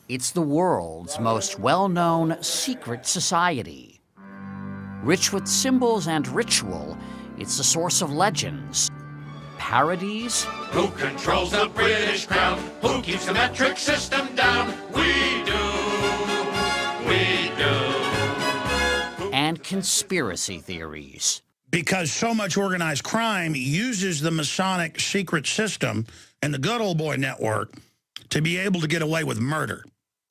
It's the world's most well-known secret society. Rich with symbols and ritual, it's the source of legends, parodies. Who controls the British crown? Who keeps the metric system down? We do. We do. And conspiracy theories. Because so much organized crime uses the Masonic secret system and the good old boy network to be able to get away with murder.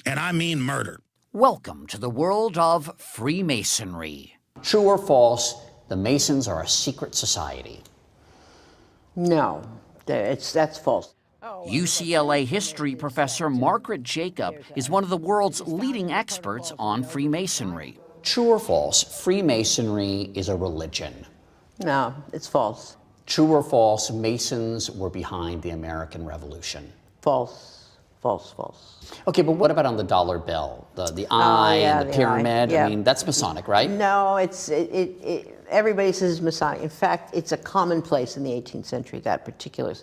And I mean murder. Welcome to the world of Freemasonry. True or false, the Masons are a secret society? No, that's false. UCLA history professor Margaret Jacob is one of the world's leading experts on Freemasonry. True or false, Freemasonry is a religion? No, it's false. True or false, Masons were behind the American Revolution? False. False, false. Okay, but what about on the dollar bill? The eye and the pyramid? Yeah. I mean, that's Masonic, right? No, everybody says it's Masonic. In fact, it's a commonplace in the 18th century, that particular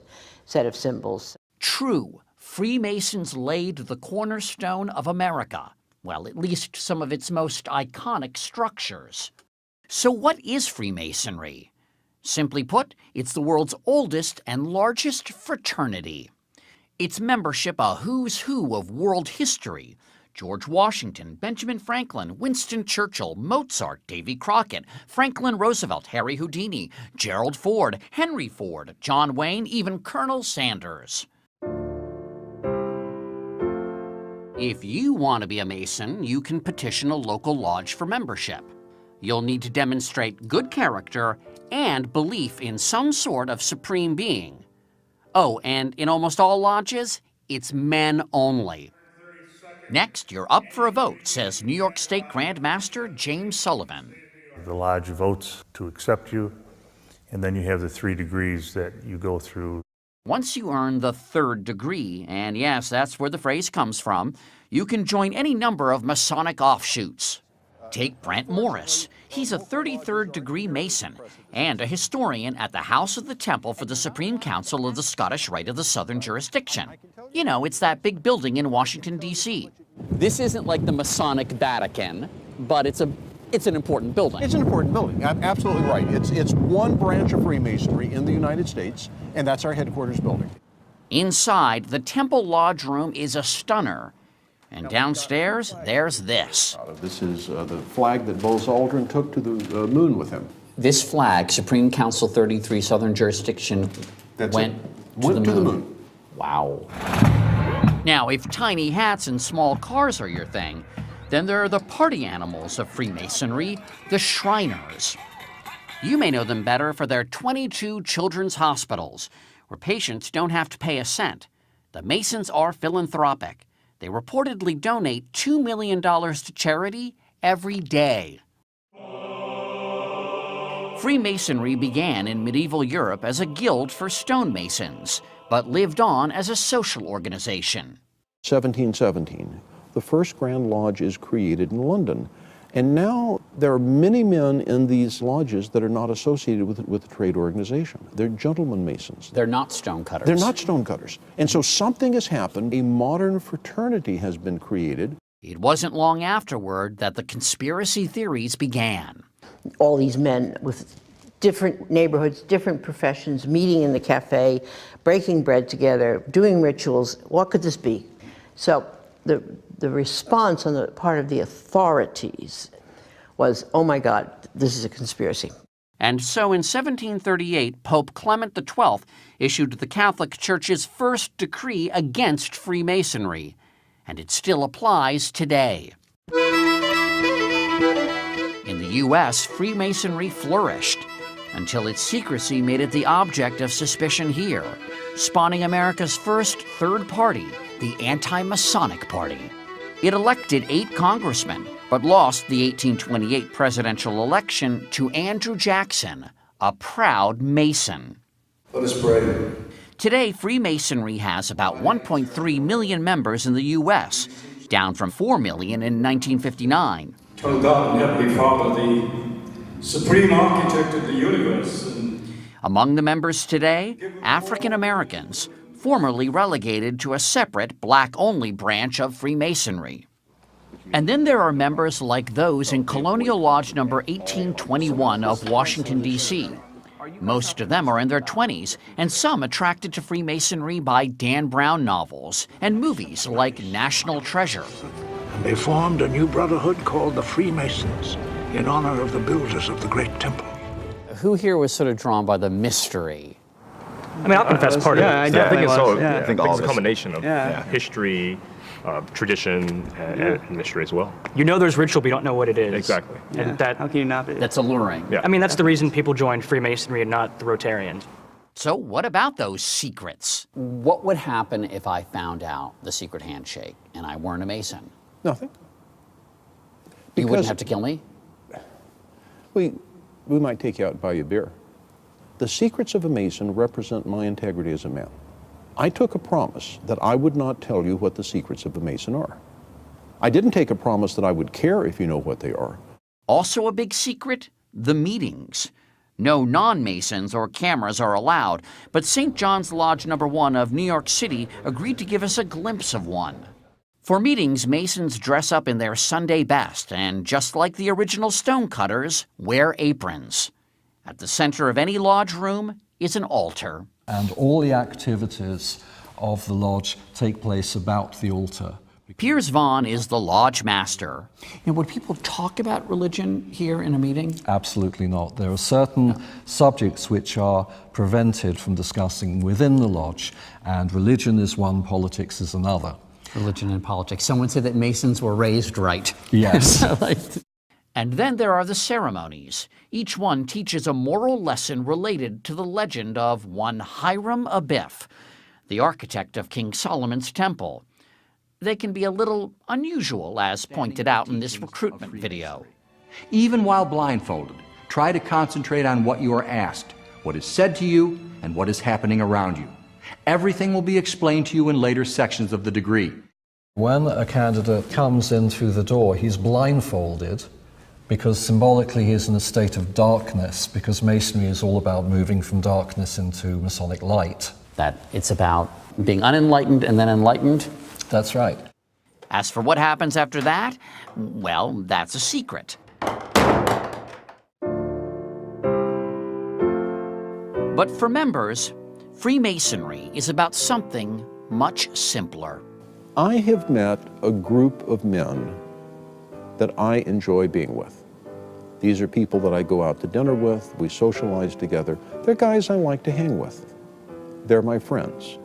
set of symbols. True. Freemasons laid the cornerstone of America. Well, at least some of its most iconic structures. So what is Freemasonry? Simply put, it's the world's oldest and largest fraternity. Its membership a who's who of world history. George Washington, Benjamin Franklin, Winston Churchill, Mozart, Davy Crockett, Franklin Roosevelt, Harry Houdini, Gerald Ford, Henry Ford, John Wayne, even Colonel Sanders. If you want to be a Mason, you can petition a local lodge for membership. You'll need to demonstrate good character and belief in some sort of supreme being. Oh, and in almost all lodges, it's men only. Next, you're up for a vote, says New York State Grand Master James Sullivan. The lodge votes to accept you, and then you have the 3 degrees that you go through. Once you earn the 3rd degree, and yes, that's where the phrase comes from, you can join any number of Masonic offshoots. Take Brent Morris. He's a 33rd degree Mason and a historian at the House of the Temple for the Supreme Council of the Scottish Rite of the Southern Jurisdiction. You know, it's that big building in Washington, D.C. This isn't like the Masonic Vatican, but it's an important building. It's an important building. Absolutely right. It's one branch of Freemasonry in the United States, and that's our headquarters building. Inside, the Temple Lodge room is a stunner. And downstairs, there's this. This is the flag that Buzz Aldrin took to the moon with him. This flag, Supreme Council 33 Southern Jurisdiction, went to the moon. Wow. Now, if tiny hats and small cars are your thing, then there are the party animals of Freemasonry, the Shriners. You may know them better for their 22 children's hospitals, where patients don't have to pay a cent. The Masons are philanthropic. They reportedly donate $2 million to charity every day. Freemasonry began in medieval Europe as a guild for stonemasons, but lived on as a social organization. 1717, the first Grand Lodge is created in London. And now there are many men in these lodges that are not associated with the trade organization. They're gentlemen Masons. They're not stonecutters. They're not stonecutters. And so something has happened. A modern fraternity has been created. It wasn't long afterward that the conspiracy theories began. All these men with different neighborhoods, different professions, meeting in the cafe, breaking bread together, doing rituals. What could this be? So the response on the part of the authorities was, oh my God, this is a conspiracy. And so in 1738, Pope Clement XII issued the Catholic Church's first decree against Freemasonry, and it still applies today. In the U.S., Freemasonry flourished until its secrecy made it the object of suspicion here, spawning America's first third party, the Anti-Masonic Party. It elected 8 congressmen, but lost the 1828 presidential election to Andrew Jackson, a proud Mason. Let us pray. Today, Freemasonry has about 1.3 million members in the U.S., down from 4 million in 1959. Tell God and Heavenly Father, the supreme architect of the universe. Among the members today, African Americans, formerly relegated to a separate black-only branch of Freemasonry. And then there are members like those in Colonial Lodge number 1821 of Washington, D.C. Most of them are in their 20s, and some attracted to Freemasonry by Dan Brown novels and movies like National Treasure. And they formed a new brotherhood called the Freemasons in honor of the builders of the Great Temple. Who here was sort of drawn by the mystery? I mean, I'll confess part of it. I think it's so. Yeah. I think all it's a combination of history, tradition, and mystery as well. You know there's ritual, but you don't know what it is. Exactly. And that, how can you not be? That's alluring. Yeah. I mean, that's the reason people joined Freemasonry and not the Rotarians. So what about those secrets? What would happen if I found out the secret handshake and I weren't a Mason? Nothing. You wouldn't have to kill me? We might take you out and buy you a beer. The secrets of a Mason represent my integrity as a man. I took a promise that I would not tell you what the secrets of a Mason are. I didn't take a promise that I would care if you know what they are. Also a big secret? The meetings. No non-Masons or cameras are allowed, but St. John's Lodge number 1 of New York City agreed to give us a glimpse of one. For meetings, Masons dress up in their Sunday best and, just like the original stonecutters, wear aprons. At the center of any lodge room is an altar. And all the activities of the lodge take place about the altar. Piers Vaughn is the lodge master. And would people talk about religion here in a meeting? Absolutely not. There are certain subjects which are prevented from discussing within the lodge, and religion is one, politics is another. Religion and politics. Someone said that Masons were raised right. Yes. And then there are the ceremonies. Each one teaches a moral lesson related to the legend of one Hiram Abiff, the architect of King Solomon's temple. They can be a little unusual, as pointed out in this recruitment video. Even while blindfolded, try to concentrate on what you are asked, what is said to you, and what is happening around you. Everything will be explained to you in later sections of the degree. When a candidate comes in through the door, he's blindfolded because symbolically he's in a state of darkness, because Masonry is all about moving from darkness into Masonic light. That it's about being unenlightened and then enlightened? That's right. As for what happens after that, well, that's a secret. But for members, Freemasonry is about something much simpler. I have met a group of men that I enjoy being with. These are people that I go out to dinner with, we socialize together. They're guys I like to hang with. They're my friends.